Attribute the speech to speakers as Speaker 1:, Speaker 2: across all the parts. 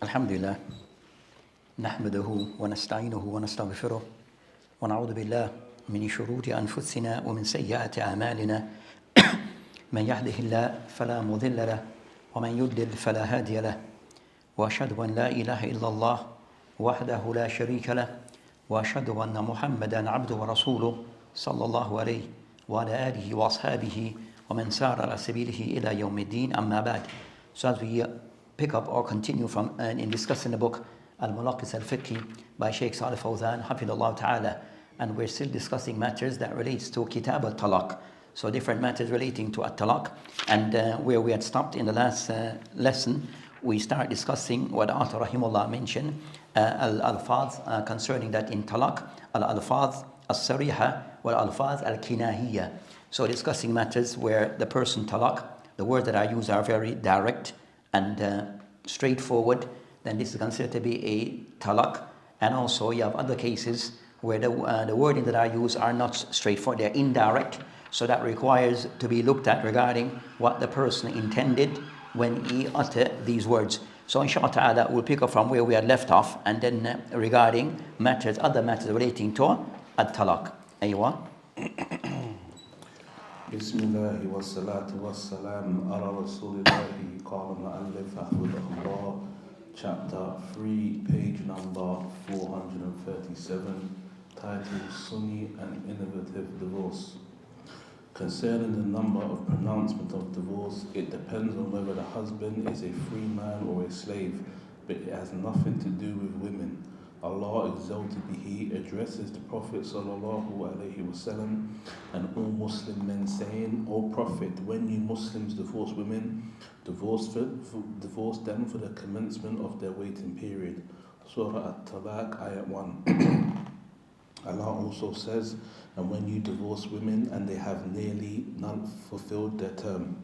Speaker 1: الحمد لله نحمده ونستعينه ونستغفره ونعوذ بالله من شرور أنفسنا ومن سيئات أعمالنا من يهده الله فلا مضل له ومن يضلل فلا هادي له وأشهد أن لا إله إلا الله وحده لا شريك له وأشهد أن محمدا عبده ورسوله صلى الله عليه وعلى آله وأصحابه ومن سار على سبيله إلى يوم الدين أما بعد. So as we pick up or continue from in discussing the book Al-Mulaqis Al-Fiqhi by Shaykh Salih Fawzan Hafidhullah Ta'ala, and we're still discussing matters that relates to Kitab Al-Talaq, so different matters relating to Al-Talaq. And where we had stopped in the last lesson, we start discussing what author Rahimullah mentioned, Al-Alfaz concerning that in Talaq, Al-Alfaz Al-Sariha wal Alfaz Al-Kinahiyya. So discussing matters where the person Talaq, the words that are used are very direct and straightforward, then this is considered to be a talaq. And also you have other cases where the wording that are used are not straightforward, they're indirect, so that requires to be looked at regarding what the person intended when he uttered these words. So inshallah ta'ala we'll pick up from where we had left off, and then regarding matters, other matters relating to at-talaq. Aywa.
Speaker 2: بسم الله والصلاة والسلام على رسول الله. قال المؤلف حفظه الله, chapter 3, page number 437, titled Sunni and Innovative Divorce. Concerning the number of pronouncement of divorce, it depends on whether the husband is a free man or a slave, but it has nothing to do with women. Allah exalted He addresses the Prophet sallallahu alaihi wasallam and all Muslim men, saying, O Prophet, when you Muslims divorce women, divorce them for the commencement of their waiting period. Surah At-Talaq, Ayat 1. Allah also says, and when you divorce women and they have nearly not fulfilled their term.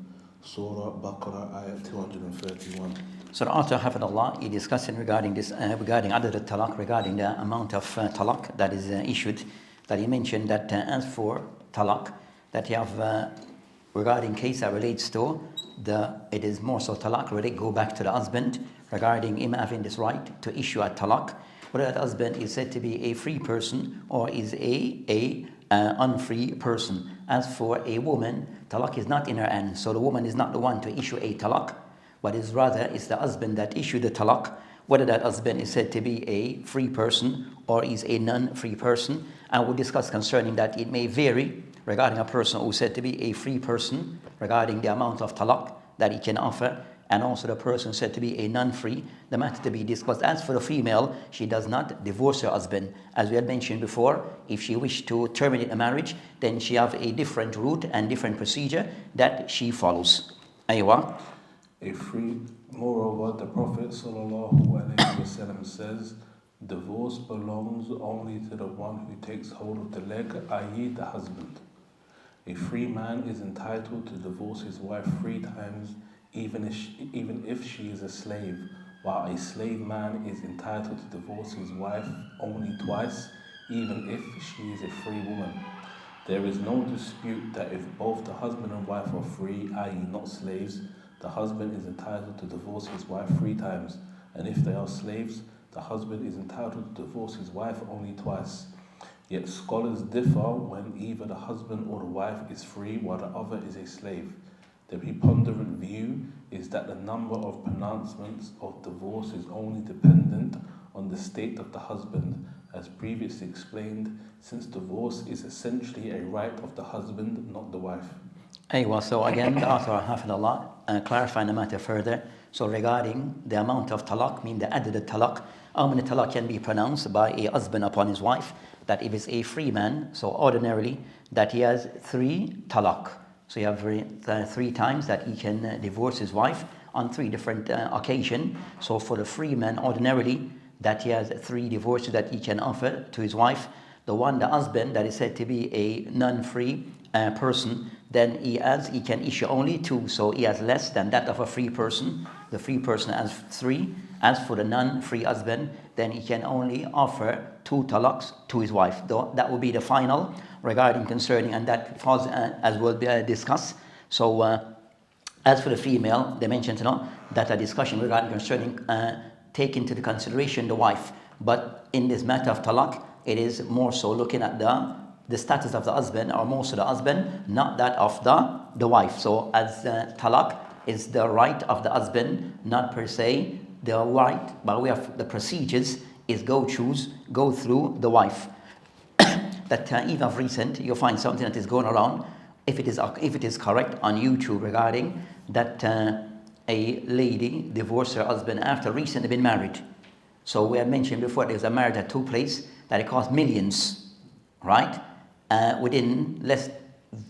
Speaker 2: Surah Baqarah, Ayat 231.
Speaker 1: So the author Hafidhullah, he discussing regarding this, regarding other talaq, regarding the amount of talaq that is issued, that he mentioned that as for talaq, that you have regarding case that relates to it is more so talaq, really go back to the husband regarding him having this right to issue a talaq, whether that husband is said to be a free person or is a unfree person. As for a woman, talaq is not in her hand, so the woman is not the one to issue a talaq, but is rather is the husband that issued the talaq, whether that husband is said to be a free person or is a non-free person. And we'll discuss concerning that it may vary regarding a person who is said to be a free person regarding the amount of talaq that he can offer, and also the person said to be a non-free, the matter to be discussed. As for the female, she does not divorce her husband. As we had mentioned before, if she wished to terminate a marriage, then she have a different route and different procedure that she follows. Aywa.
Speaker 2: Moreover, the Prophet ﷺ says, divorce belongs only to the one who takes hold of the leg, i.e. the husband. A free man is entitled to divorce his wife 3 times, even if she is a slave, while a slave man is entitled to divorce his wife only twice, even if she is a free woman. There is no dispute that if both the husband and wife are free, i.e. not slaves, the husband is entitled to divorce his wife 3 times, and if they are slaves, the husband is entitled to divorce his wife only twice. Yet scholars differ when either the husband or the wife is free while the other is a slave. The preponderant view is that the number of pronouncements of divorce is only dependent on the state of the husband, as previously explained, since divorce is essentially a right of the husband, not the wife.
Speaker 1: Aywa, so again, the author Hafidhullah clarifying the matter further. So regarding the amount of talaq, mean the added talaq, how many talaq can be pronounced by a husband upon his wife, that if it's a free man, so ordinarily that he has 3 talaq. So you have 3 times that he can divorce his wife on 3 different occasions. So for the free man, ordinarily, that he has 3 divorces that he can offer to his wife. The husband that is said to be a non-free person, then he can issue only 2, so he has less than that of a free person. The free person has 3. As for the non-free husband, then he can only offer 2 talaqs to his wife. Though that will be the final regarding concerning, and that falls as will be discussed. So As for the female, they mentioned, that a discussion regarding concerning take into the consideration the wife. But in this matter of talaq, it is more so looking at the status of the husband, or more so the husband, not that of the wife. So as talaq is the right of the husband, not per se the right, by way of the procedures, is go through the wife. That even of recent, you'll find something that is going around, if it is correct, on YouTube regarding that a lady divorced her husband after recently been married. So we had mentioned before, there was a marriage that took place that it cost millions, right? Within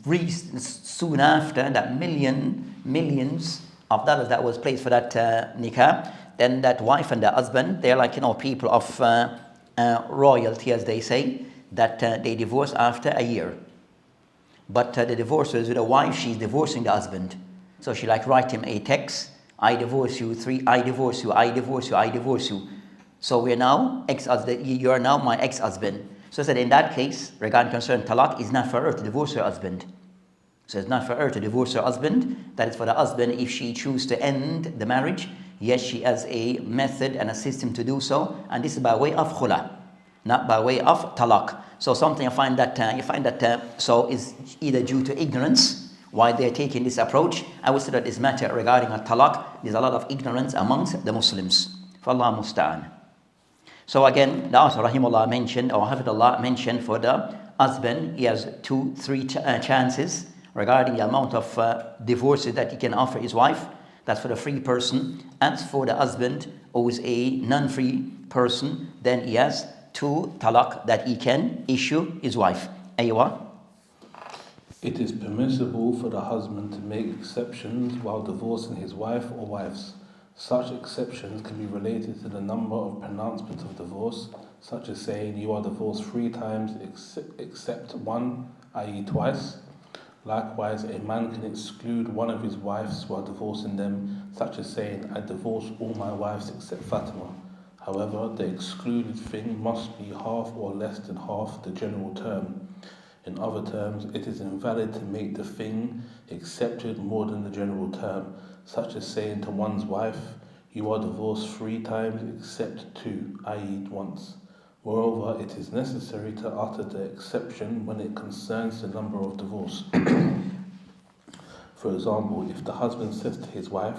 Speaker 1: soon after that, millions of dollars that was placed for that nikah, then that wife and the husband, they're like, people of royalty, as they say, that they divorce after a year. But the divorce is with a wife, she's divorcing the husband. So she write him a text, I divorce you, I divorce you, I divorce you, I divorce you. So we're now you are now my ex-husband. So I said in that case, regarding concern talaq, is not for her to divorce her husband. So it's not for her to divorce her husband. That is for the husband, if she chooses to end the marriage, yes, she has a method and a system to do so, and this is by way of khula, not by way of talaq. So something you find that so is either due to ignorance why they're taking this approach. I would say that this matter regarding a talaq, there's a lot of ignorance amongst the Muslims. Fallahu musta'an. So again, the author rahimahullah mentioned, or Hafidullah mentioned, for the husband, he has 2-3 chances regarding the amount of divorces that he can offer his wife. That's for the free person. As for the husband, who is a non-free person, then he has 2 talaq that he can issue his wife. Aywa.
Speaker 2: It is permissible for the husband to make exceptions while divorcing his wife or wives. Such exceptions can be related to the number of pronouncements of divorce, such as saying you are divorced 3 times except 1, i.e. twice. Likewise, a man can exclude one of his wives while divorcing them, such as saying, I divorce all my wives except Fatima. However, the excluded thing must be half or less than half the general term. In other terms, it is invalid to make the thing accepted more than the general term, such as saying to one's wife, you are divorced 3 times except 2, i.e. once. Moreover, it is necessary to utter the exception when it concerns the number of divorce. For example, if the husband says to his wife,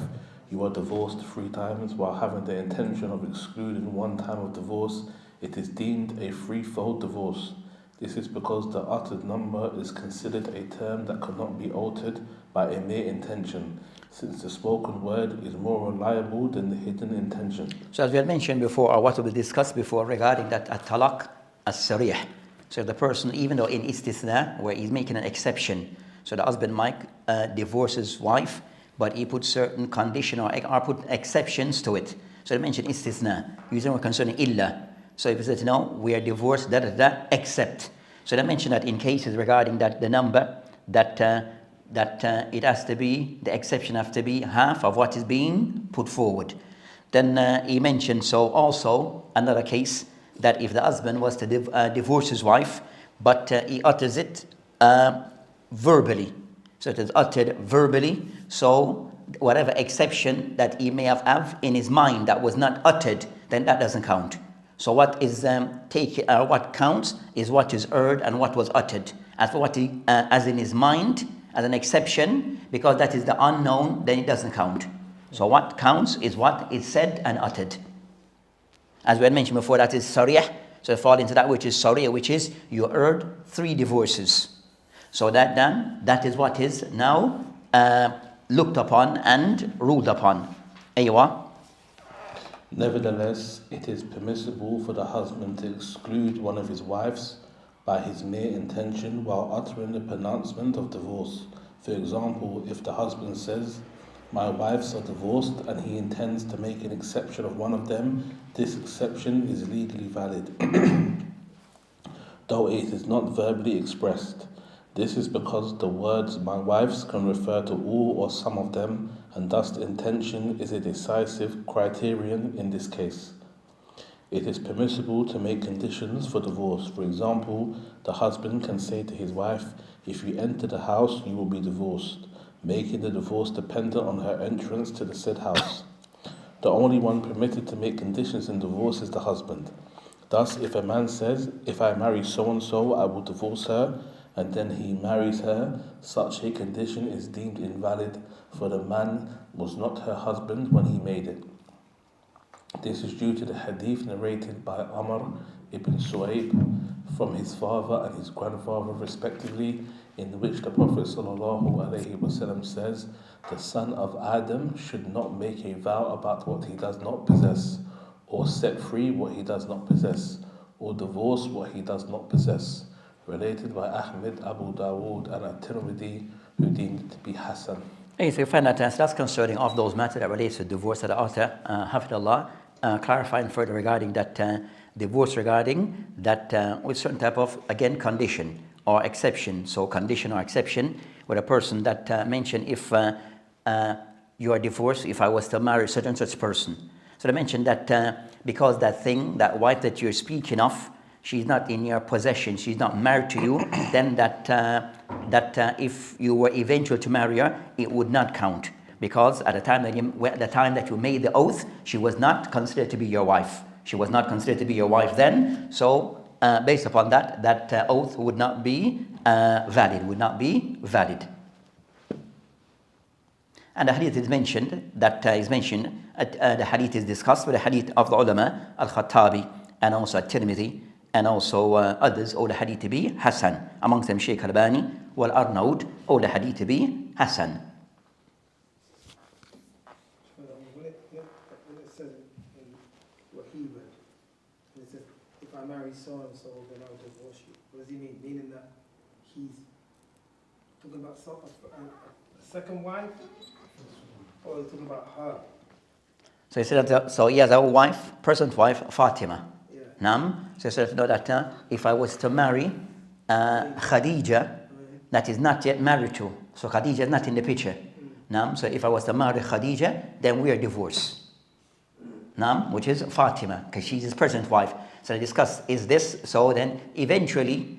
Speaker 2: you are divorced 3 times while having the intention of excluding 1 time of divorce, it is deemed a threefold divorce. This is because the uttered number is considered a term that cannot be altered by a mere intention, since the spoken word is more reliable than the hidden intention.
Speaker 1: So as we had mentioned before, or what we discussed before regarding that talaq as-sarih. So the person, even though in istisna, where he's making an exception, so the husband might divorce his wife, but he put certain condition or put exceptions to it. So they mentioned istisna, using word concerning illa. So if he says, no, we are divorced, except. So they mentioned that in cases regarding that the number, that it has to be, the exception has to be half of what is being put forward. Then he mentioned, so also another case, that if the husband was to divorce his wife, but he utters it verbally. So it is uttered verbally, so whatever exception that he may have in his mind that was not uttered, then that doesn't count. So what is what counts is what is heard and what was uttered. As for what he, as in his mind, as an exception, because that is the unknown, then it doesn't count. So what counts is what is said and uttered. As we had mentioned before, that is sarih. So it falls into that which is sarih, which is you heard 3 divorces. So that is what is now looked upon and ruled upon. Aywa.
Speaker 2: Nevertheless, it is permissible for the husband to exclude one of his wives by his mere intention while uttering the pronouncement of divorce. For example, if the husband says, my wives are divorced, and he intends to make an exception of one of them, this exception is legally valid, though it is not verbally expressed. This is because the words my wives can refer to all or some of them, and thus the intention is a decisive criterion in this case. It is permissible to make conditions for divorce. For example, the husband can say to his wife, if you enter the house, you will be divorced. making the divorce dependent on her entrance to the said house. The only one permitted to make conditions in divorce is the husband. Thus, if a man says, "If I marry so-and-so, I will divorce her," and then he marries her, such a condition is deemed invalid, for the man was not her husband when he made it. This is due to the hadith narrated by Omar ibn Su'ayb from his father and his grandfather respectively, in which the Prophet ﷺ says, "The son of Adam should not make a vow about what he does not possess, or set free what he does not possess, or divorce what he does not possess." Related by Ahmed, Abu Dawood and At-Tirmidhi, who deemed it to be Hassan.
Speaker 1: Hey, so you find that that's concerning of those matters that relates to divorce, that the author, Hafidullah, clarifying further regarding that divorce, regarding that with certain type of, again, condition or exception. So condition or exception with a person that mentioned, if you are divorced, if I was to marry certain such person. So they mentioned that because that thing, that wife that you're speaking of, she's not in your possession, she's not married to you, then that if you were eventual to marry her, it would not count. Because at the time that you made the oath, she was not considered to be your wife. She was not considered to be your wife then. So based upon that, that oath would not be valid, would not be valid. And the hadith is mentioned, the hadith is discussed with the hadith of the ulama, Al-Khattabi, and also At-Tirmidhi, and also others, all the hadith to be Hassan. Amongst them Shaykh Albani, Wal Arnaud, all the hadith to be Hassan.
Speaker 3: When it says in what he read, it says, "If I marry so-and-so, then I'll divorce you." What does he mean? Meaning that he's talking about a second wife? Or he's talking about her?
Speaker 1: So he said that, so he has a wife, present wife, Fatima.
Speaker 3: Yeah.
Speaker 1: Nam. So he said that if I was to marry Khadija, that is not yet married to, so Khadija is not in the picture. Nam. So if I was to marry Khadija, then we are divorced. Nam, which is Fatima, because she's his present wife. So they discussed, is this, so then eventually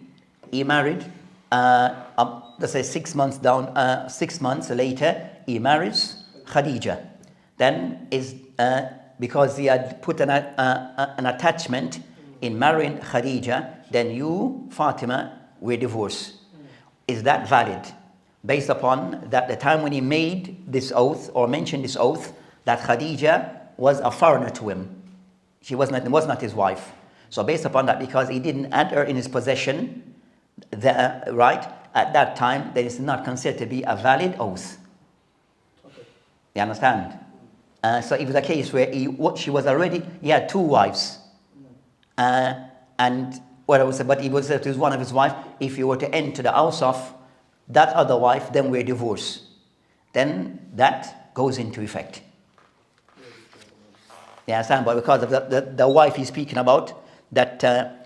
Speaker 1: he married, let's say 6 months down, 6 months later, he marries Khadija. Then is because he had put an attachment in marrying Khadija, then you, Fatima, were divorced. Is that valid? Based upon that the time when he made this oath or mentioned this oath, that Khadija was a foreigner to him. She was not his wife. So based upon that, because he didn't add her in his possession, right, at that time, then it's not considered to be a valid oath.
Speaker 3: Okay.
Speaker 1: You understand? So it was a case where he had 2 wives. And what I would say, but he would say to one of his wives, if you were to enter the house of that other wife, then we're divorced. Then that goes into effect. You understand? But because of the wife he's speaking about, that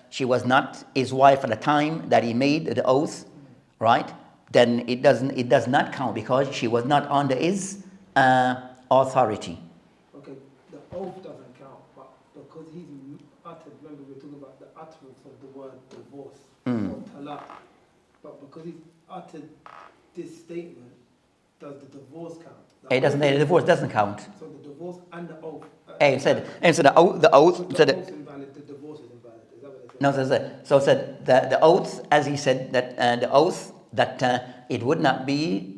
Speaker 1: she was not his wife at the time that he made the oath, right? Then it does not count because she was not under his authority.
Speaker 3: Okay, the oath doesn't count, but because he's uttered, remember we were talking about the utterance of the word divorce, or talaq. But because he's uttered this statement, does the divorce count?
Speaker 1: The divorce doesn't count.
Speaker 3: So the divorce and the oath.
Speaker 1: So the oath.
Speaker 3: So the oath is invalid, the divorce is invalid. Is that what it says?
Speaker 1: No, so said the oath, as he said, that the oath that it would not be,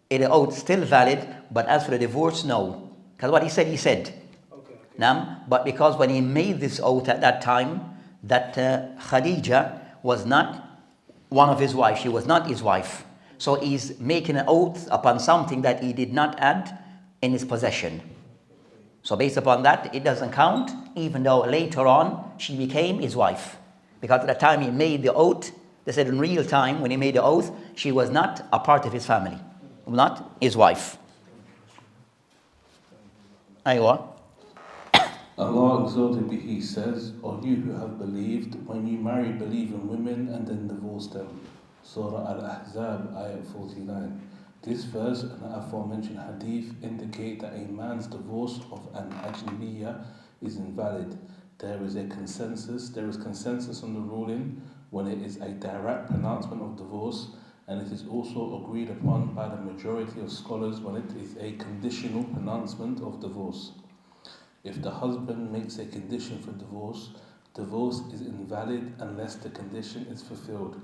Speaker 1: the oath still valid, but as for the divorce, no. Because what he said.
Speaker 3: Okay.
Speaker 1: But because when he made this oath at that time, that Khadija was not one of his wives, she was not his wife. So he's making an oath upon something that he did not add in his possession. So based upon that, it doesn't count, even though later on she became his wife. Because at the time he made the oath, they said in real time when he made the oath, she was not a part of his family, not his wife. Aywa.
Speaker 2: Allah exalted be He says, "O you who have believed, when you marry believing women and then divorce them." Surah Al-Ahzab, ayat 49. This verse and the aforementioned hadith indicate that a man's divorce of an ajnabiyya is invalid. There is consensus on the ruling when it is a direct pronouncement of divorce, and it is also agreed upon by the majority of scholars when it is a conditional pronouncement of divorce. If the husband makes a condition for divorce, divorce is invalid unless the condition is fulfilled.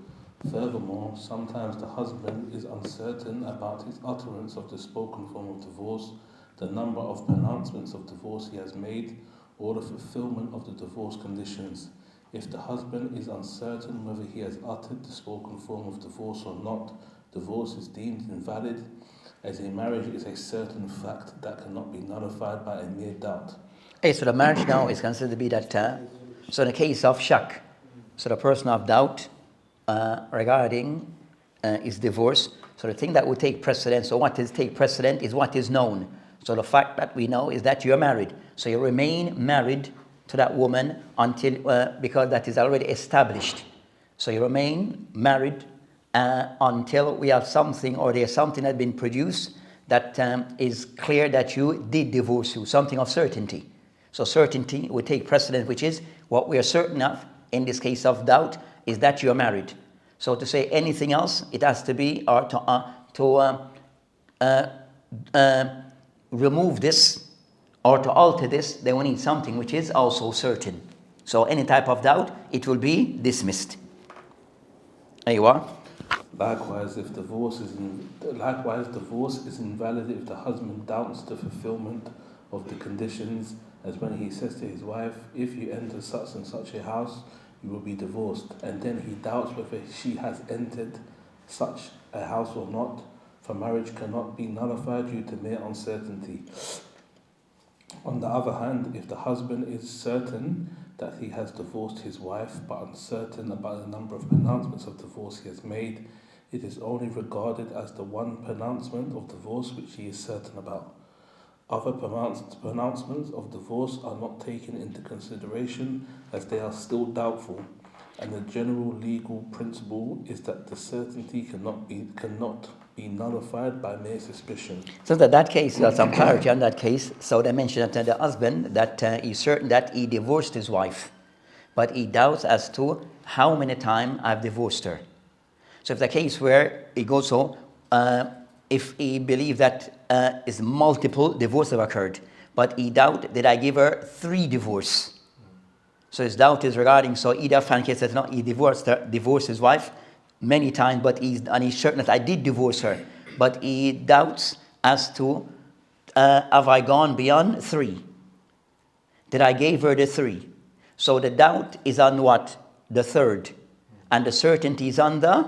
Speaker 2: Furthermore, sometimes the husband is uncertain about his utterance of the spoken form of divorce, the number of pronouncements of divorce he has made, or the fulfillment of the divorce conditions. If the husband is uncertain whether he has uttered the spoken form of divorce or not, divorce is deemed invalid, as a marriage is a certain fact that cannot be nullified by a mere doubt.
Speaker 1: Okay, so the marriage now is considered to be that, so in the case of shak, so the person of doubt regarding is divorce, so the thing that would take precedence, so what is take precedent is what is known. So the fact that we know is that you're married. So you remain married to that woman until, because that is already established. So you remain married until we have something, or there's something that has been produced that is clear that you did divorce you, something of certainty. So certainty would take precedent, which is what we are certain of, in this case of doubt, is that you're married. So to say anything else, it has to be, or to remove this, or to alter this, then we need something which is also certain. So any type of doubt, it will be dismissed. Aywa.
Speaker 2: Likewise, divorce is invalid if the husband doubts the fulfillment of the conditions, as when he says to his wife, if you enter such and such a house, you will be divorced, and then he doubts whether she has entered such a house or not, for marriage cannot be nullified due to mere uncertainty. On the other hand, if the husband is certain that he has divorced his wife, but uncertain about the number of pronouncements of divorce he has made, it is only regarded as the one pronouncement of divorce which he is certain about. Other pronouncements of divorce are not taken into consideration, as they are still doubtful, and the general legal principle is that the certainty cannot be nullified by mere suspicion.
Speaker 1: So that case, there's some clarity on that case. So they mentioned that the husband, that he's certain that he divorced his wife, but he doubts as to how many times I've divorced her. So if the case where he goes so, if he believes that is multiple divorces have occurred, but he doubt did I give her 3 divorces. So his doubt is regarding, so either Frankie says no, he divorced his wife many times, but he's certain that I did divorce her, but he doubts as to have I gone beyond 3? Did I give her the 3? So the doubt is on what? The 3rd, and the certainty is on the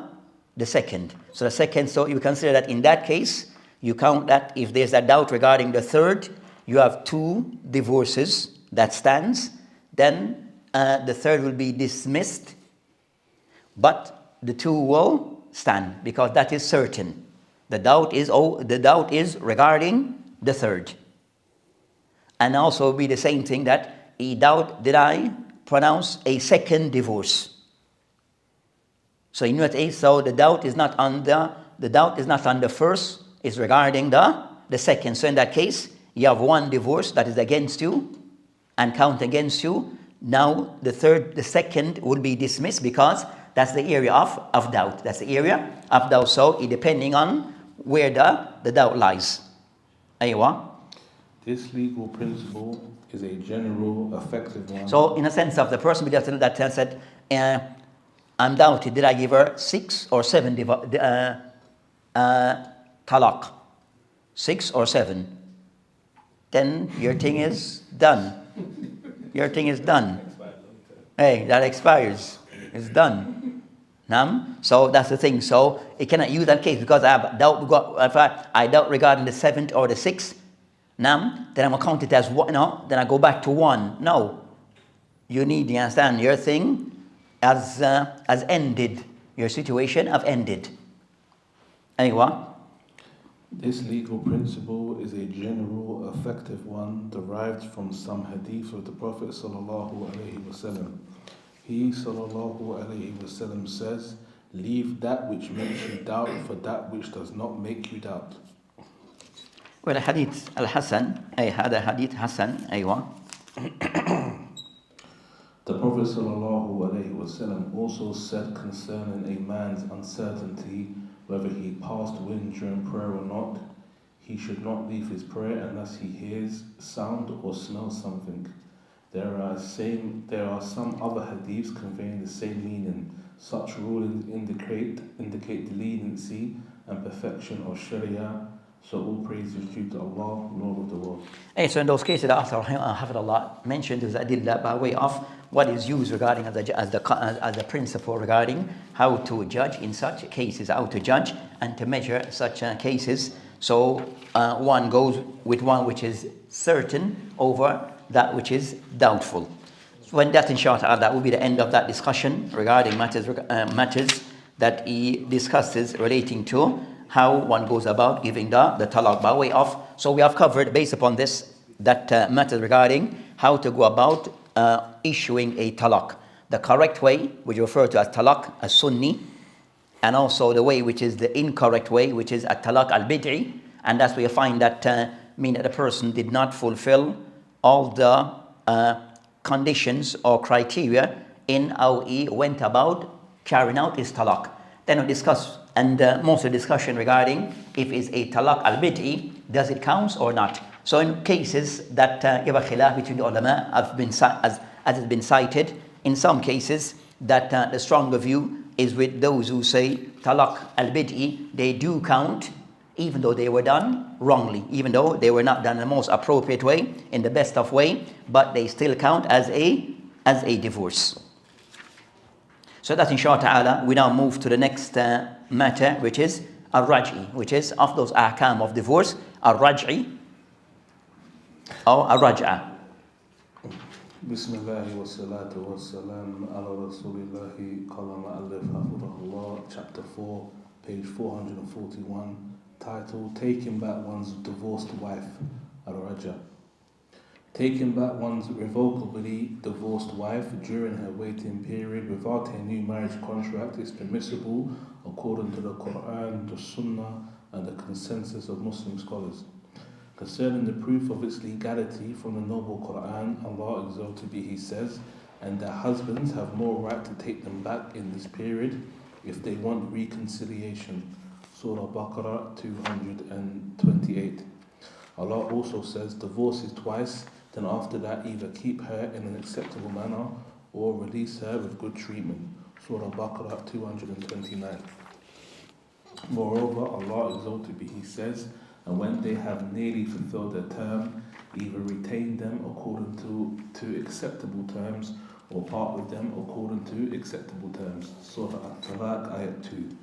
Speaker 1: 2nd. So the 2nd, so you consider that in that case, you count that if there's a doubt regarding the 3rd, you have 2 divorces that stands, then the 3rd will be dismissed, but the 2 will stand, because that is certain. The doubt is regarding the 3rd. And also be the same thing that he doubt, did I pronounce a 2nd divorce? So in that case, so the doubt is not on the 1st, it's regarding the 2nd. So in that case, you have 1 divorce that is against you and count against you. Now the 2nd will be dismissed, because that's the area of doubt. That's the area of doubt. So it depending on where the doubt lies. Aywa.
Speaker 2: This legal principle is a general, effective one.
Speaker 1: So in a sense of the person that said, I'm doubted, did I give her 6 or 7 talaq? 6 or 7? Then your thing is done. Your thing is done. Hey, that expires. It's done. So that's the thing. So it cannot use that case, because I have doubt. If I doubt regarding the 7th or the 6th, then I'm gonna count it as 1. No, then I go back to 1. No, you need to understand your thing has ended. Your situation have ended. Anyway.
Speaker 2: This legal principle is a general, effective one derived from some hadith of the Prophet sallallahu alaihi wasallam. He sallallahu alaihi wasallam says, "Leave that which makes you doubt for that which does not make you doubt."
Speaker 1: Well, hadith al-Hasan, هذا hadith Hasan, أيوة.
Speaker 2: The Prophet sallallahu alaihi wasallam also said concerning a man's uncertainty whether he passed wind during prayer or not. He should not leave his prayer unless he hears sound or smells something. There are some other hadiths conveying the same meaning. Such rulings indicate the leniency and perfection of Sharia. So all praise is due to Allah, Lord of the world.
Speaker 1: So in those cases, the author Hafidullah mentioned is adillah by way of what is used regarding as the principle regarding how to judge in such cases, how to judge and to measure such cases. So one goes with one which is certain over that which is doubtful. So when that, inshallah, that will be the end of that discussion regarding matters that he discusses relating to how one goes about giving the talaq by way of. So we have covered, based upon this, that matters regarding how to go about issuing a talaq. The correct way, which you refer to as talaq as Sunni, and also the way which is the incorrect way, which is at-talaq al-bid'i, and that's where you find that mean that the person did not fulfill all the conditions or criteria in how he went about carrying out his talaq. Then we discuss, and most of the discussion regarding if it's a talaq al-bid'i, does it count or not? So in cases that give a khilaf between the ulama, as has been cited, in some cases that the stronger view is with those who say talaq al-bid'i, they do count, even though they were done wrongly, even though they were not done in the most appropriate way, in the best of way, but they still count as a divorce. So that, inshallah ta'ala, we now move to the next matter, which is al-raj'i, which is of those ahkam of divorce, al-raj'i or al-raj'a.
Speaker 2: Bismillah wa salatu wa salam ala rasulillahi qala ma'alif hafidahullah, chapter 4, page 441, titled Taking Back One's Divorced Wife, al-raj'a. Taking back one's revocably divorced wife during her waiting period without a new marriage contract is permissible according to the Quran, the Sunnah, and the consensus of Muslim scholars. Concerning the proof of its legality from the noble Quran, Allah exalted be He says, and their husbands have more right to take them back in this period if they want reconciliation. Surah Baqarah 228. Allah also says, divorce is twice, then after that either keep her in an acceptable manner or release her with good treatment. Surah Baqarah 229. Moreover, Allah exalted be He says, and when they have nearly fulfilled their term, either retain them according to acceptable terms or part with them according to acceptable terms. Surah At-Talaq, Ayat 2.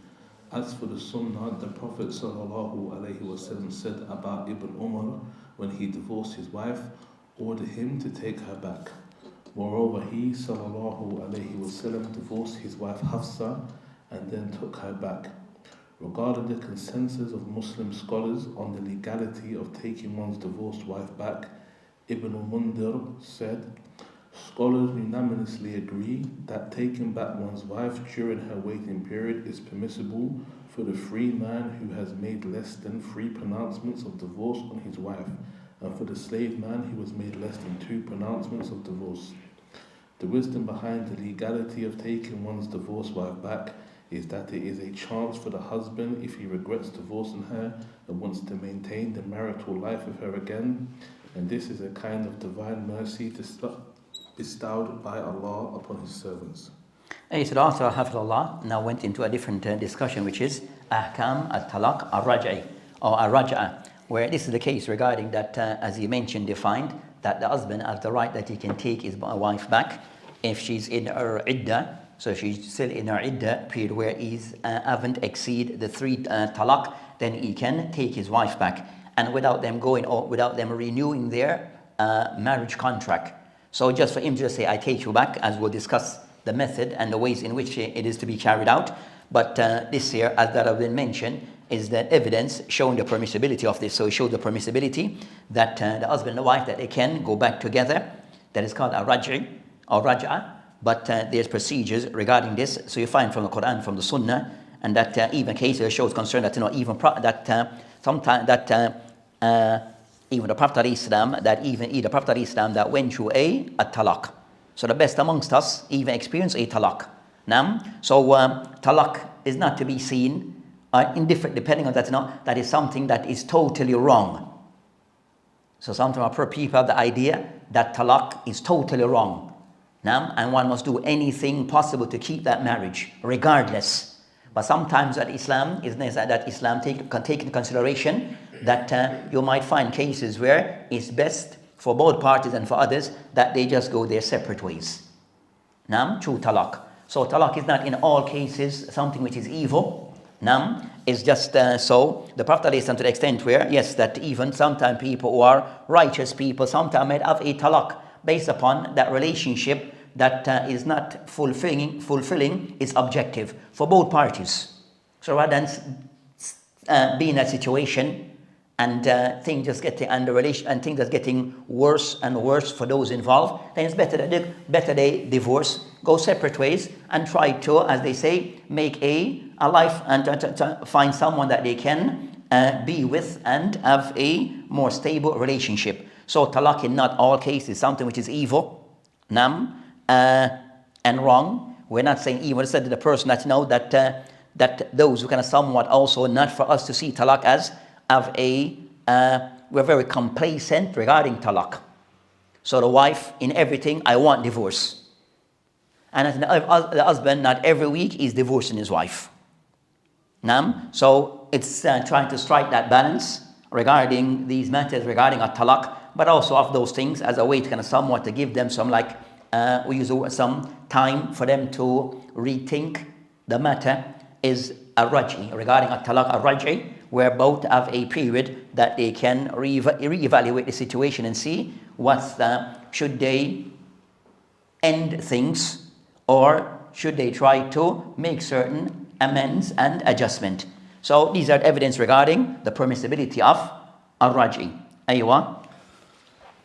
Speaker 2: As for the Sunnah, the Prophet ﷺ said about Ibn Umar when he divorced his wife, order him to take her back. Moreover, he ﷺ divorced his wife Hafsa and then took her back. Regarding the consensus of Muslim scholars on the legality of taking one's divorced wife back, Ibn Mundir said, scholars unanimously agree that taking back one's wife during her waiting period is permissible for the free man who has made less than 3 pronouncements of divorce on his wife, and for the slave man who has made less than 2 pronouncements of divorce. The wisdom behind the legality of taking one's divorced wife back is that it is a chance for the husband, if he regrets divorcing her and wants to maintain the marital life with her again, and this is a kind of divine mercy bestowed by Allah upon His servants.
Speaker 1: So the author, Hafidullah, now went into a different discussion, which is ahkam al-talaq al-raj'i or al-raj'a, where this is the case regarding that, as he mentioned, defined that the husband has the right that he can take his wife back if she's in her iddah. So she's still in her iddah period where he's haven't exceeded the 3 talaq, then he can take his wife back, and without them going or without them renewing their marriage contract. So just for him to just say, I take you back, as we'll discuss the method and the ways in which it is to be carried out. But this here, as that have been mentioned, is the evidence showing the permissibility of this. So it shows the permissibility that the husband and the wife, that they can go back together. That is called a raj'i or raj'a. But there's procedures regarding this. So you find from the Quran, from the Sunnah, and that even cases shows concern that sometimes even the Prophet Islam, the Prophet Islam that went through a talaq. So the best amongst us even experienced a talaq. So talaq is not to be seen are indifferent, depending on that, that is something that is totally wrong. So sometimes people have the idea that talaq is totally wrong. And one must do anything possible to keep that marriage, regardless. But sometimes that Islam can take into consideration that you might find cases where it's best for both parties and for others that they just go their separate ways. Through talaq. So talaq is not in all cases something which is evil. It's just so the Prophet ﷺ, to the extent where, yes, that even sometimes people who are righteous people sometimes might have a talaq based upon that relationship that is not fulfilling its objective for both parties. So rather than be in that situation and things just getting worse and worse for those involved, then it's better they divorce, go separate ways, and try to, as they say, make a life and to find someone that they can be with and have a more stable relationship. So talaq in not all cases something which is evil, and wrong. We're not saying evil. It's said to the person that that those who kind of somewhat also not for us to see talaq as have we're very complacent regarding talaq. So the wife, in everything, I want divorce. And the husband, not every week, is divorcing his wife. So it's trying to strike that balance regarding these matters, regarding a talaq, but also of those things as a way to kind of somewhat to give them some we use some time for them to rethink the matter, is a raj'i, regarding a talaq, a raj'i, where both have a period that they can reevaluate the situation and see should they end things or should they try to make certain amends and adjustment. So these are evidence regarding the permissibility of al-raj'i. Aywa.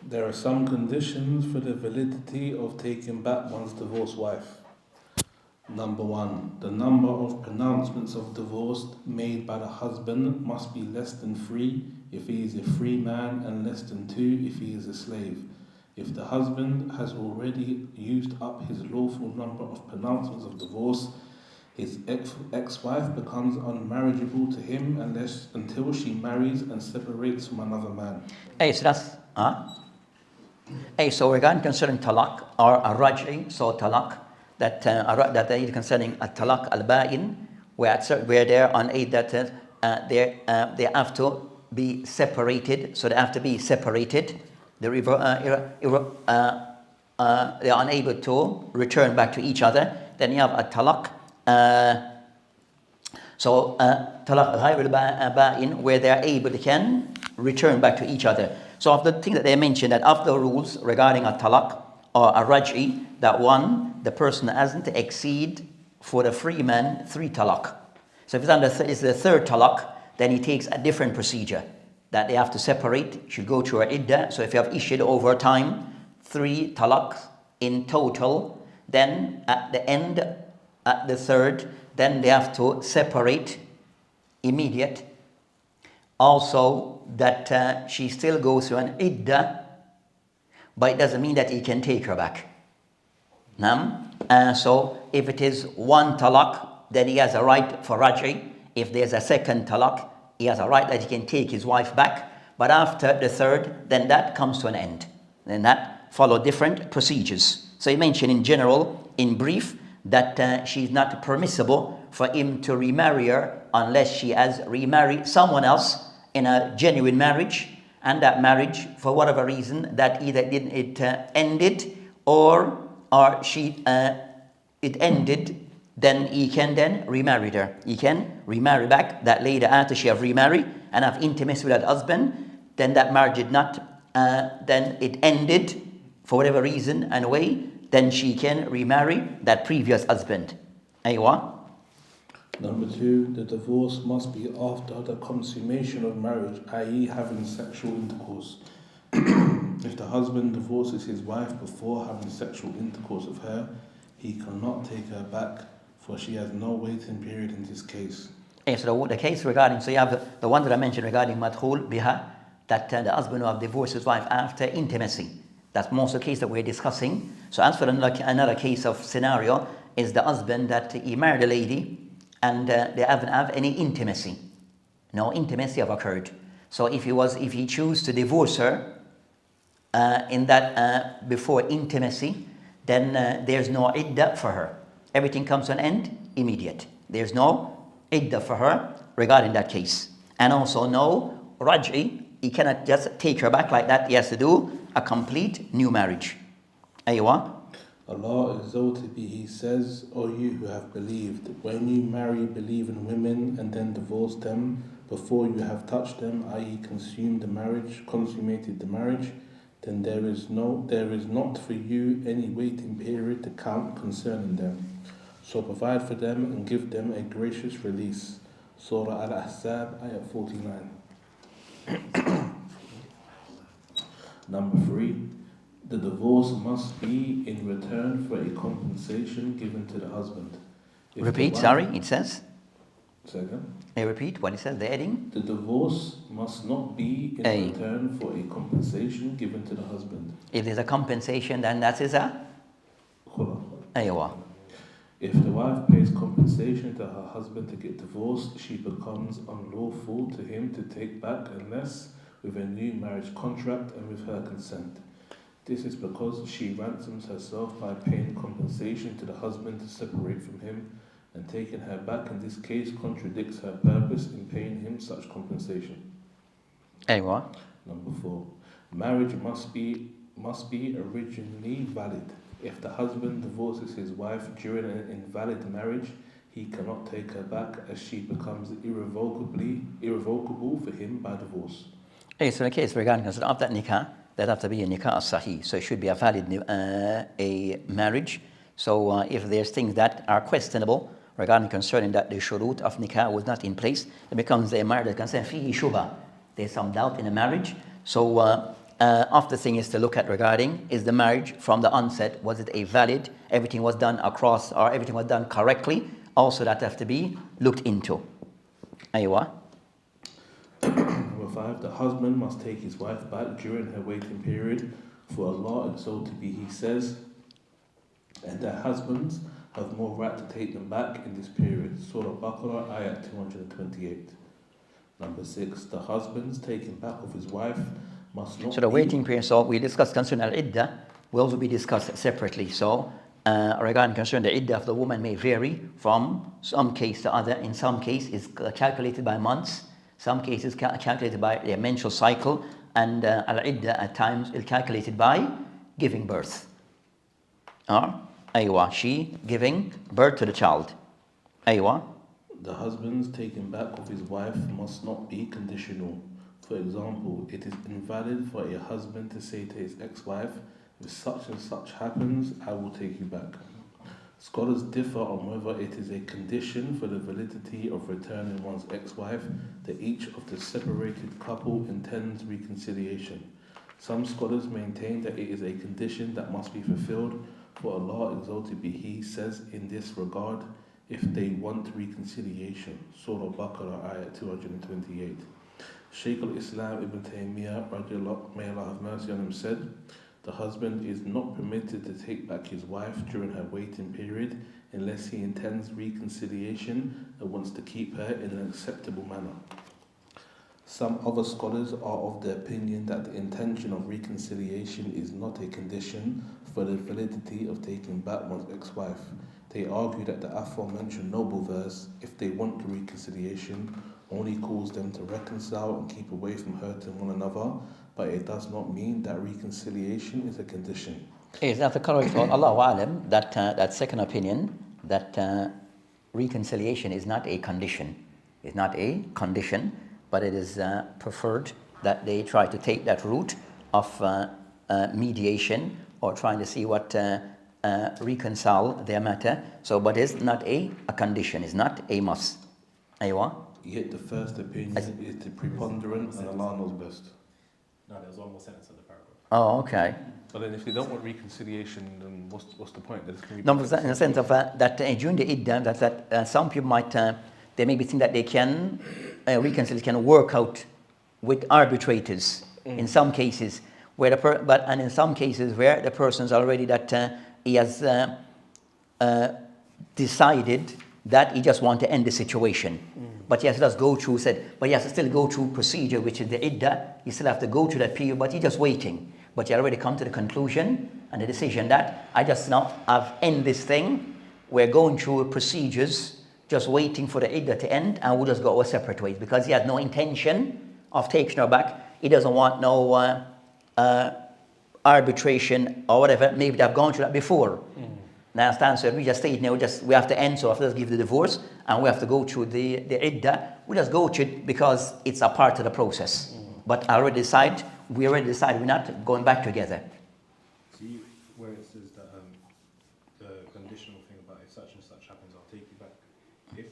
Speaker 2: There are some conditions for the validity of taking back one's divorced wife. Number 1, the number of pronouncements of divorce made by the husband must be less than 3 if he is a free man and less than 2 if he is a slave. If the husband has already used up his lawful number of pronouncements of divorce, his ex-wife becomes unmarriageable to him until she marries and separates from another man.
Speaker 1: So regarding concerning talaq or a-raj'i, so talaq, that they concerning a talaq al-ba'in, where they are on a that they have to be separated. So they have to be separated. They are unable to return back to each other. Then you have a talaq. Talaq ghayr al-ba'in, where they are able to can return back to each other. So of the thing that they mentioned, that of the rules regarding a talaq or a raj'i, that one, the person hasn't exceed for the free man 3 talaq. So if it's the third talaq, then he takes a different procedure that they have to separate, should go through an iddah. So if you have issued over time 3 talaq in total, then at the end, at the third, then they have to separate immediate. Also, that she still goes through an iddah, but it doesn't mean that he can take her back. So if it is 1 talaq, then he has a right for raj'i. If there's a second talaq, he has a right that he can take his wife back. But after the third, then that comes to an end. Then that follow different procedures. So he mentioned in general, in brief, that she's not permissible for him to remarry her unless she has remarried someone else in a genuine marriage, and that marriage, for whatever reason, that either it ended or it ended, then he can then remarry her. He can remarry back that lady after she have remarried and have intimacy with that husband. Then that marriage did not, then it ended for whatever reason and way. Then she can remarry that previous husband. Aywa.
Speaker 2: Number 2, the divorce must be after the consummation of marriage, i.e. having sexual intercourse. If the husband divorces his wife before having sexual intercourse with her, he cannot take her back, for she has no waiting period in this case.
Speaker 1: So the case regarding, so you have the one that I mentioned regarding madkhul biha, that the husband will have divorced his wife after intimacy. That's most of the case that we're discussing. So as for another case of scenario, is the husband that he married a lady, and they haven't have any intimacy. No intimacy have occurred. So if he choose to divorce her in that before intimacy, then there's no iddah for her. Everything comes to an end immediate. There's no iddah for her regarding that case. And also no raj'i. He cannot just take her back like that. He has to do a complete new marriage. Aywa.
Speaker 2: Allah exalted be He says, O you who have believed, when you marry believing women and then divorce them before you have touched them, i.e. consummated the marriage, then there is not for you any waiting period to count concerning them. So provide for them and give them a gracious release. Surah Al-Ahzab, ayat 49. Number 3. The divorce must be in return for a compensation given to the husband.
Speaker 1: Repeat, sorry, it says.
Speaker 2: Second.
Speaker 1: Repeat what it says, the heading.
Speaker 2: The divorce must not be in return for a compensation given to the husband.
Speaker 1: If there's a compensation, then that is a aywa.
Speaker 2: If the wife pays compensation to her husband to get divorced, she becomes unlawful to him to take back unless with a new marriage contract and with her consent. This is because she ransoms herself by paying compensation to the husband to separate from him, and taking her back in this case contradicts her purpose in paying him such compensation.
Speaker 1: Aywa.
Speaker 2: Number 4. Marriage must be originally valid. If the husband divorces his wife during an invalid marriage, he cannot take her back as she becomes irrevocable for him by divorce.
Speaker 1: So in the case regarding of that nikah, that have to be a nikah sahih. So it should be a valid a marriage. So if there's things that are questionable regarding concerning that the shurut of nikah was not in place, it becomes a marriage that can say fihi shubha. There's some doubt in a marriage. So after thing is to look at regarding, is the marriage from the onset, was it a valid, everything was done across, or everything was done correctly? Also that have to be looked into. Aywa.
Speaker 2: Number 5. The husband must take his wife back during her waiting period, for Allah exalted be He says, and their husbands have more right to take them back in this period. Surah Baqarah, ayat 228. Number 6. The husband's taking back of his wife must not.
Speaker 1: So the waiting period, so we discussed concerning al-iddah, will also be discussed separately. So regarding concerning the iddah of the woman may vary from some case to other. In some case it's calculated by months, some cases calculated by a menstrual cycle, and al-iddah at times is calculated by giving birth. Aywa, she giving birth to the child. Aywa.
Speaker 2: The husband's taking back of his wife must not be conditional. For example, it is invalid for a husband to say to his ex-wife, if such and such happens, I will take you back. Scholars differ on whether it is a condition for the validity of returning one's ex-wife that each of the separated couple intends reconciliation. Some scholars maintain that it is a condition that must be fulfilled, for Allah exalted be He says in this regard, if they want reconciliation. Surah Baqarah, ayat 228. Shaykh al-Islam Ibn Taymiyyah, may Allah have mercy on him, said, the husband is not permitted to take back his wife during her waiting period unless he intends reconciliation and wants to keep her in an acceptable manner. Some other scholars are of the opinion that the intention of reconciliation is not a condition for the validity of taking back one's ex-wife. They argue that the aforementioned noble verse, if they want reconciliation, only calls them to reconcile and keep away from hurting one another, but it does not mean that reconciliation is a condition.
Speaker 1: Is that the correct for Allahu Alam, that second opinion, that reconciliation is not a condition. It's not a condition, but it is preferred that they try to take that route of mediation or trying to see what reconcile their matter. So, but it's not a condition, it's not a must. Aywa?
Speaker 2: Yet the first opinion is the preponderant and Allah knows best.
Speaker 4: No, there's one more sentence in the paragraph.
Speaker 1: Oh, okay.
Speaker 2: But then if they don't want reconciliation, then what's the point?
Speaker 1: No, in the sense of that during the iddah, that some people might, they maybe think that they can, reconciliation can work out with arbitrators in some cases, where and in some cases where the person's already that he has decided that he just want to end the situation. But he has to just go through, but he has to still go through procedure, which is the iddah. You still have to go through that period, but he's just waiting. But you already come to the conclusion and the decision that I just now have end this thing. We're going through procedures, just waiting for the iddah to end, and we'll just go our separate ways because he has no intention of taking her back. He doesn't want no arbitration or whatever. Maybe they've gone through that before. Now, understand? So we just stayed now. We have to end. So after let's give the divorce, and we have to go through the iddah. We just go through it because it's a part of the process. But we already decide we're not going back together.
Speaker 4: See where it says that the conditional thing about if such and such happens, I'll take you back. If,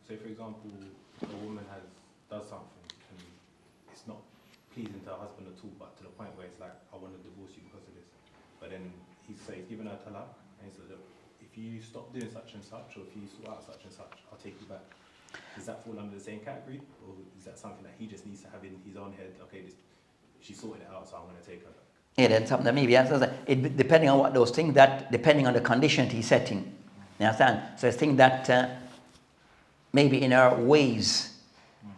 Speaker 4: say for example, a woman does something and it's not pleasing to her husband at all, but to the point where it's like, I want to divorce you because of this. But then he's given her talaq, and he said, look, if you stop doing such and such, or if you sort out such and such, I'll take you back. Does that fall under the same category, or is that something that he just needs to have in his own head? Okay, she sorted it out, so I'm going to take her back.
Speaker 1: Yeah, that's something that maybe answers that. It depending on what those things that depending on the condition he's setting. You understand? So it's thing that maybe in our ways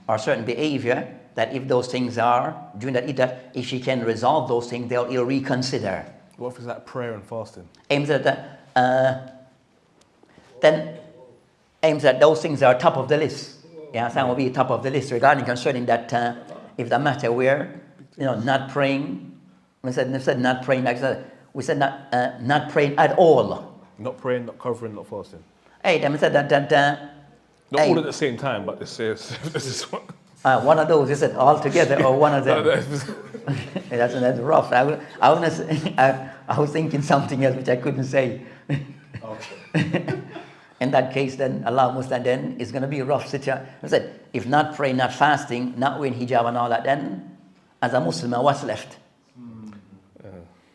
Speaker 1: or certain behavior that if those things are during that if she can resolve those things, he'll reconsider.
Speaker 5: What if it's like prayer and fasting?
Speaker 1: Aims at those things are top of the list. You understand? Will be top of the list regarding concerning that if the matter where not praying. We said not praying. Like we said not praying at all.
Speaker 5: Not praying, not covering, not fasting.
Speaker 1: Hey, then we said that.
Speaker 5: Not all at the same time, but this is one.
Speaker 1: One of those, is it all together or one of them? That's rough. I was thinking something else which I couldn't say.
Speaker 4: Okay.
Speaker 1: In that case, then Allah Muslim, then it's going to be a rough situation. I said, if not praying, not fasting, not wearing hijab and all that, then as a Muslim, what's left?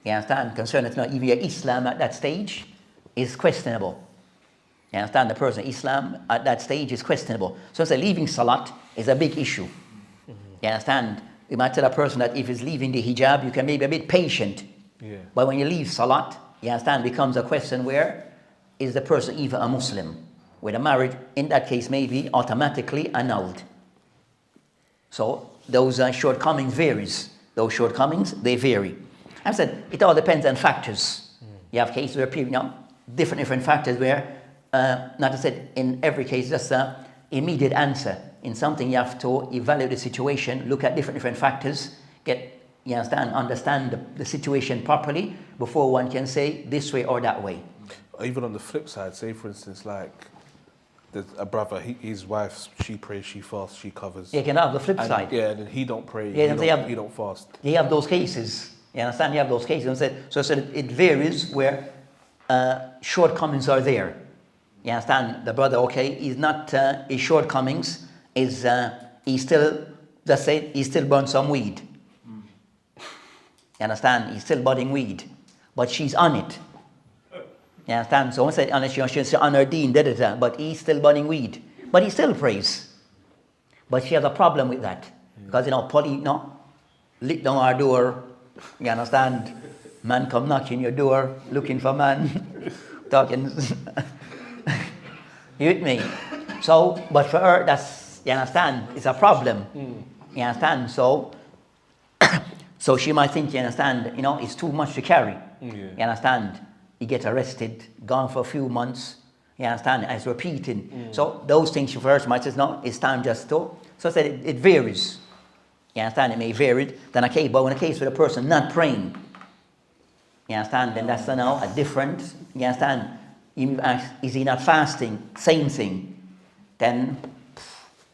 Speaker 1: You understand? Concerning even your Islam at that stage is questionable. You understand? The person Islam at that stage is questionable. So leaving salat is a big issue. You understand? You might tell a person that if he's leaving the hijab, you can be a bit patient.
Speaker 5: Yeah.
Speaker 1: But when you leave salat, you understand, becomes a question where is the person even a Muslim? Where the marriage, in that case, may be automatically annulled. So those shortcomings varies. Those shortcomings, they vary. I said it all depends on factors. You have cases where people, different factors where, not to say in every case just an immediate answer. In something you have to evaluate the situation, look at different factors, understand the situation properly before one can say this way or that way.
Speaker 5: Even on the flip side, say for instance, like there's a brother, his wife, she prays, she fasts, she covers.
Speaker 1: You can have the flip side.
Speaker 5: Yeah, and then he don't pray,
Speaker 1: Yeah,
Speaker 5: he don't fast.
Speaker 1: You have those cases. You understand? You have those cases. So it varies where shortcomings are there. You understand? The brother, okay, he's not his shortcomings is he still burns some weed. You understand? He's still budding weed, but she's on it. You understand? So I said, she's on her deen, but he's still burning weed, but he still prays. But she has a problem with that because Polly, lit down our door. You understand? Man come knocking your door, looking for man, talking. You with me? So, but for her, that's, you understand, it's a problem. You understand? So she might think, you understand, it's too much to carry. You understand? You get arrested, gone for a few months. You understand? It's repeating. So those things for her, she might say, no, it's time just to. So I said it varies. You understand? It may vary. Then but in a case with a person not praying, you understand? Then that's a different. You understand? Is he not fasting? Same thing. Then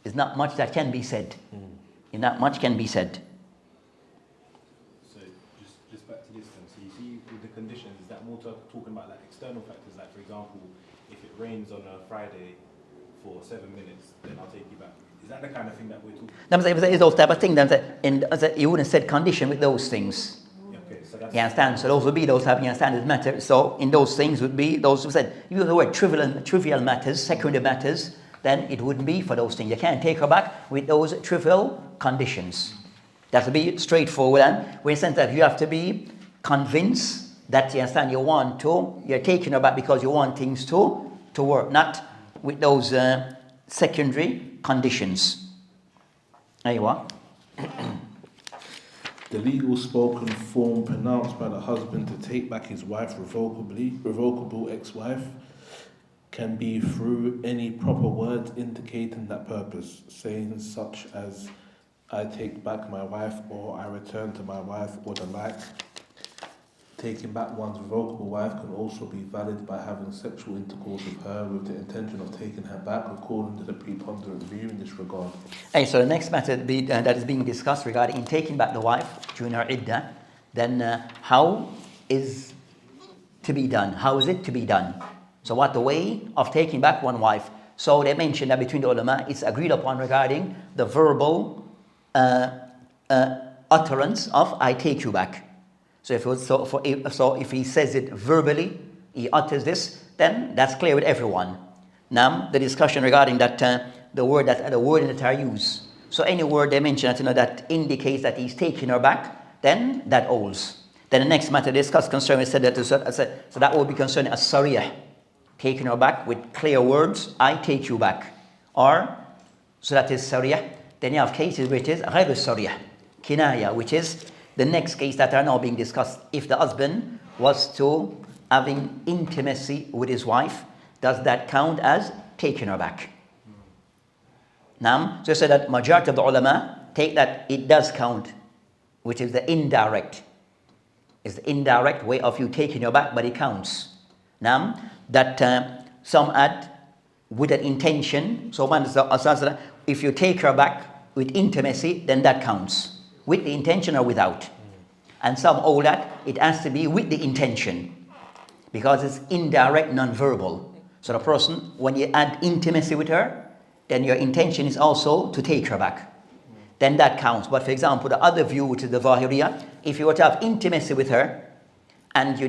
Speaker 1: there's not much that can be said. Not much can be said.
Speaker 4: So just back to this then. So you see with the conditions, is that more talking about like external factors? Like for example, if it rains on a Friday for 7 minutes, then I'll take you back. Is that the kind of thing that we're talking about?
Speaker 1: It's those type of things. You wouldn't set condition with those things.
Speaker 4: Okay, so that's...
Speaker 1: You understand? So those would be those type of standard matters. So in those things would be those who said, you use the word trivial matters, secondary matters, then it wouldn't be for those things. You can't take her back with those trivial conditions. That would be straightforward. And we sense that you have to be convinced that you understand you're taking her back because you want things to work. Not with those secondary conditions. Aywa.
Speaker 5: The legal spoken form pronounced by the husband to take back his wife revocable ex-wife, can be through any proper words indicating that purpose, saying such as I take back my wife or I return to my wife or the like. Taking back one's revocable wife can also be valid by having sexual intercourse with her with the intention of taking her back according to the preponderant view in this regard.
Speaker 1: Hey, so the next matter that is being discussed regarding in taking back the wife during her iddah, then how is to be done? How is it to be done? So what the way of taking back one wife? So they mentioned that between the ulama, it's agreed upon regarding the verbal utterance of I take you back. So if he says it verbally, he utters this, then that's clear with everyone. Now the discussion regarding that the word that are used. So any word they mention that indicates that he's taking her back, then that holds. Then the next matter discussed concerning so that will be concerning as sariyah, taking her back with clear words. I take you back, or so that is sariyah. Then you have cases which is ghayr sariyah, kinaya, which is the next case that are now being discussed. If the husband was to having intimacy with his wife, does that count as taking her back? Now, so I said that majority of the ulama take that it does count, which is the indirect. It's the indirect way of you taking her back, but it counts. Now, that some add with an intention. So if you take her back with intimacy, then that counts. With the intention or without. And some hold that it has to be with the intention, because it's indirect, non-verbal. So the person, when you add intimacy with her, then your intention is also to take her back. Then that counts. But for example, the other view, which is the Zahiriyah, if you were to have intimacy with her and you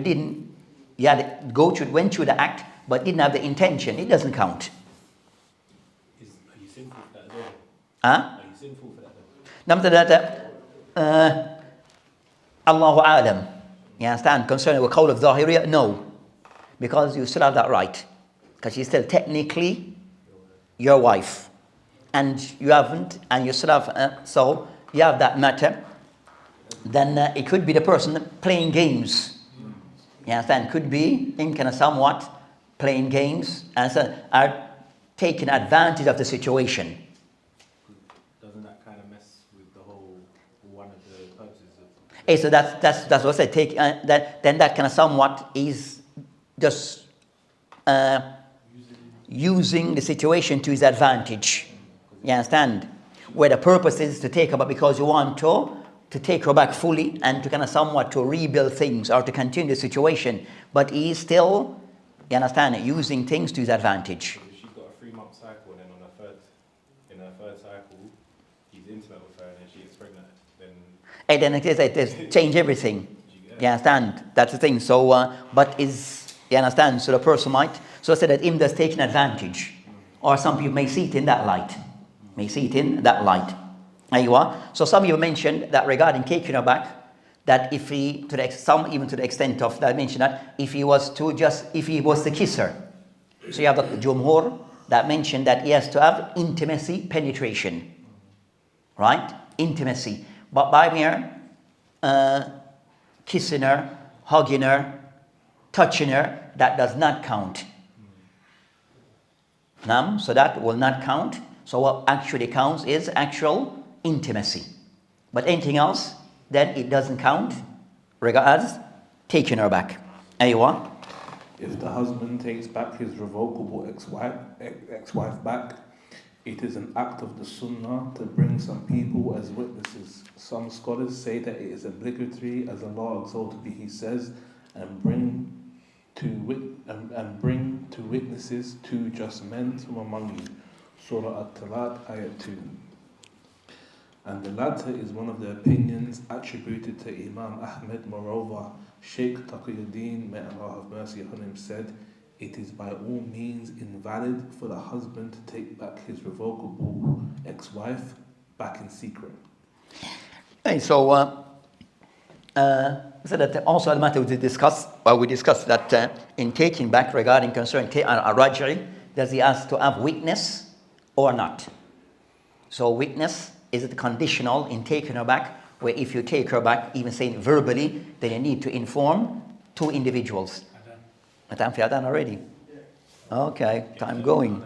Speaker 1: went through the act but didn't have the intention, it doesn't count.
Speaker 4: Are you sinful for that as well?
Speaker 1: Huh?
Speaker 4: Are you sinful for that then?
Speaker 1: Allahu Alam. You understand? Concerning the call of Zahiriyah, no. Because you still have that right. Because she's still technically your wife. And you haven't, and you still have, so you have that matter. Then it could be the person playing games. You understand? Could be in kind of somewhat playing games and so are taking advantage of the situation.
Speaker 4: Doesn't that kind of mess with the whole one of the purposes of?
Speaker 1: Hey, so that's what I said. Then that kind of somewhat is just using the situation to his advantage. You understand? Where the purpose is to take her back because you want to take her back fully and to kind of somewhat to rebuild things or to continue the situation. But he is still, you understand, using things to his advantage.
Speaker 4: If she's got a 3-month cycle and then in her third cycle, he's intimate with her and then she gets pregnant, then...
Speaker 1: And then it is change everything. You understand? That's the thing. So, but is, you understand? So the person might, so I said that him does taking advantage. Or some people may see it in that light. Aywa. So some of you mentioned that regarding taking her back, that if he, to the extent of that, I mentioned that if he was to kiss her. So you have the Jumhur that mentioned that he has to have intimacy, penetration. Right? Intimacy. But by mere kissing her, hugging her, touching her, that does not count. So that will not count. So what actually counts is actual intimacy. But anything else, then it doesn't count as taking her back. Aywa.
Speaker 5: If the husband takes back his revocable ex-wife back, it is an act of the Sunnah to bring some people as witnesses. Some scholars say that it is obligatory, as Allah exalted be, He says, and bring to witnesses 2 just men from among you. Surah At-Talaq, Ayat 2. And the latter is one of the opinions attributed to Imam Ahmed. Moreover, Shaykh Taqiyuddin, may Allah have mercy upon him, said, it is by all means invalid for the husband to take back his revocable ex-wife back in secret.
Speaker 1: Hey, so that also the matter we discussed that in taking back regarding concerning Raj'i, does he ask to have witness or not? So witness, is it conditional in taking her back, where if you take her back, even saying verbally, then you need to inform two individuals? Time for done already? Okay, time going.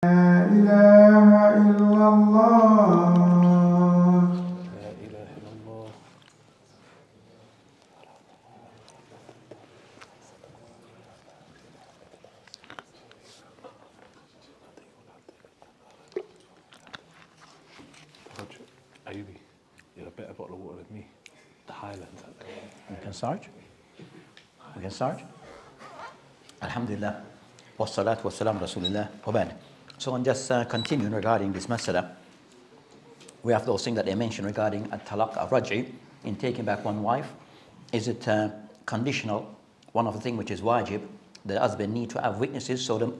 Speaker 3: لا إله إلا الله.
Speaker 5: لا إله إلا الله. Ayubi, you're a better bottle of water than me. The Highlands out there.
Speaker 1: We can start? We can start? Alhamdulillah. Wassalatu wassalam Rasulullah. Wabad. So I'm just continuing regarding this masala. We have those things that they mentioned regarding at-talaq al-raj'i, in taking back one wife. Is it conditional? One of the things which is wajib, the husband need to have witnesses, so the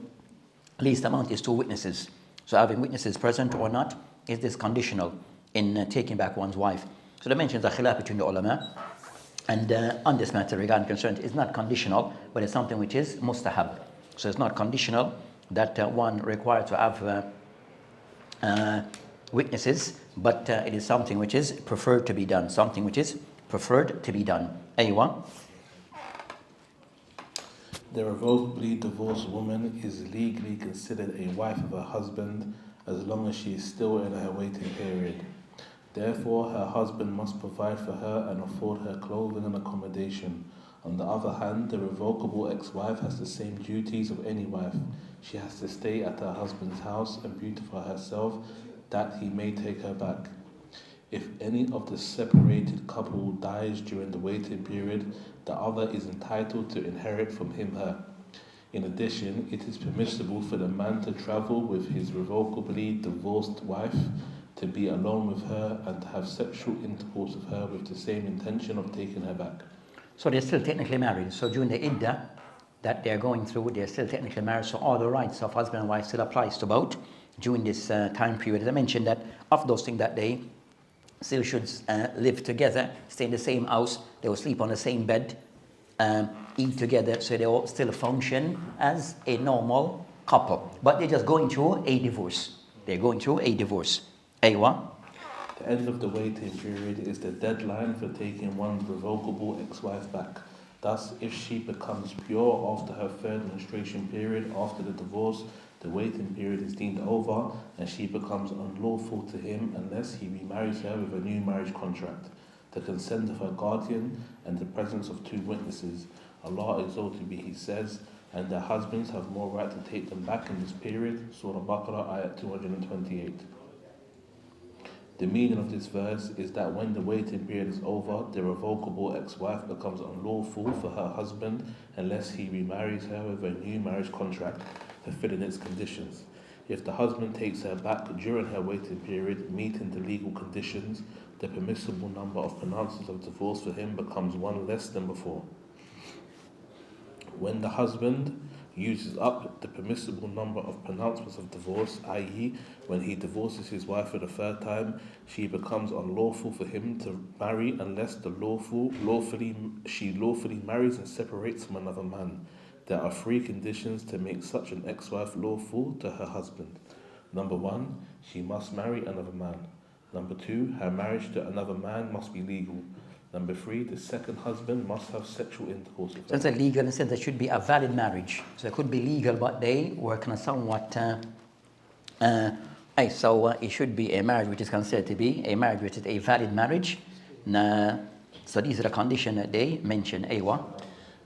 Speaker 1: least amount is 2 witnesses. So having witnesses present or not, is this conditional in taking back one's wife? So they mentioned the khilaf between the ulama, and on this matter regarding consent, it's not conditional, but it's something which is mustahab. So it's not conditional that one required to have witnesses, but it is something which is preferred to be done. Something which is preferred to be done. Aywa.
Speaker 5: The revocably divorced woman is legally considered a wife of her husband as long as she is still in her waiting period. Therefore, her husband must provide for her and afford her clothing and accommodation. On the other hand, the revocable ex-wife has the same duties of any wife. She has to stay at her husband's house and beautify herself, that he may take her back. If any of the separated couple dies during the waiting period, the other is entitled to inherit from him/her. In addition, it is permissible for the man to travel with his revocably divorced wife, to be alone with her, and to have sexual intercourse with her with the same intention of taking her back.
Speaker 1: So they're still technically married. So during the iddah that they're going through, they're still technically married. So all the rights of husband and wife still applies to both during this time period. As I mentioned, that of those things that they still should live together, stay in the same house, they will sleep on the same bed, eat together, so they will still function as a normal couple. But they're just going through a divorce. They're going through a divorce. Aywa.
Speaker 5: The end of the waiting period is the deadline for taking one's revocable ex-wife back. Thus, if she becomes pure after her 3rd menstruation period after the divorce, the waiting period is deemed over and she becomes unlawful to him unless he remarries her with a new marriage contract, the consent of her guardian, and the presence of 2 witnesses. Allah exalted be, He says, and their husbands have more right to take them back in this period. Surah Baqarah, ayat 228. The meaning of this verse is that when the waiting period is over, the revocable ex-wife becomes unlawful for her husband unless he remarries her with a new marriage contract, fulfilling its conditions. If the husband takes her back during her waiting period, meeting the legal conditions, the permissible number of pronouncements of divorce for him becomes 1 less than before. When the husband uses up the permissible number of pronouncements of divorce, i.e., when he divorces his wife for the third time, she becomes unlawful for him to marry unless she lawfully marries and separates from another man. There are three conditions to make such an ex-wife lawful to her husband. Number 1, she must marry another man. Number 2, her marriage to another man must be legal. Number 3, the second husband must have sexual intercourse with her.
Speaker 1: So it's legal in the sense there should be a valid marriage. So it could be legal, but they were kind of somewhat. It should be a marriage which is considered to be a marriage which is a valid marriage. So these are the conditions that they mention.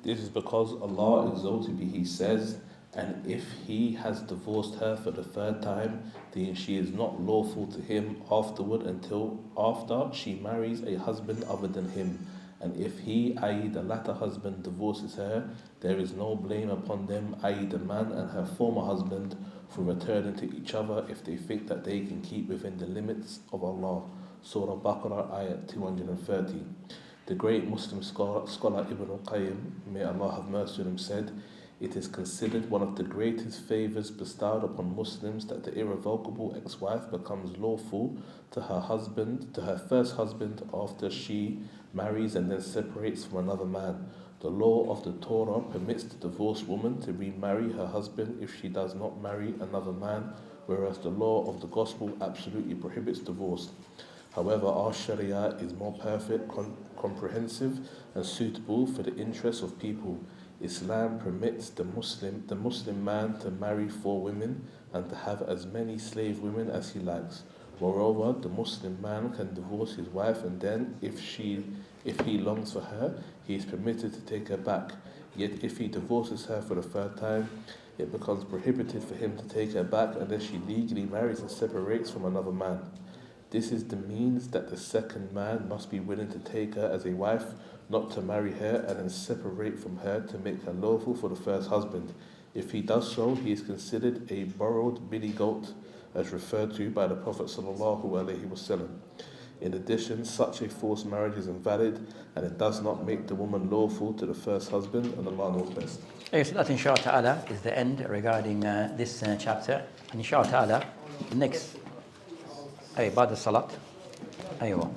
Speaker 5: This is because Allah exalted be, He says, and if he has divorced her for the third time, then she is not lawful to him afterward until after she marries a husband other than him. And if he, i.e. the latter husband, divorces her, there is no blame upon them, i.e. the man and her former husband, for returning to each other if they think that they can keep within the limits of Allah. Surah Baqarah, ayat 230. The great Muslim scholar Ibn al-Qayyim, may Allah have mercy on him, said, "It is considered one of the greatest favours bestowed upon Muslims that the irrevocable ex-wife becomes lawful to her husband, to her first husband, after she marries and then separates from another man. The law of the Torah permits the divorced woman to remarry her husband if she does not marry another man, whereas the law of the Gospel absolutely prohibits divorce. However, our Sharia is more perfect, comprehensive and suitable for the interests of people. Islam permits the Muslim man to marry 4 women and to have as many slave women as he likes. Moreover, the Muslim man can divorce his wife, and then if he longs for her, he is permitted to take her back. Yet if he divorces her for the third time, it becomes prohibited for him to take her back unless she legally marries and separates from another man. This is the means that the second man must be willing to take her as a wife, not to marry her and then separate from her to make her lawful for the first husband. If he does so, he is considered a borrowed billy goat, as referred to by the Prophet ﷺ. In addition, such a forced marriage is invalid, and it does not make the woman lawful to the first husband, and Allah knows best.
Speaker 1: So that inshallah ta'ala is the end regarding this chapter. And inshallah ta'ala, next, بعد الصلاة. أيوة.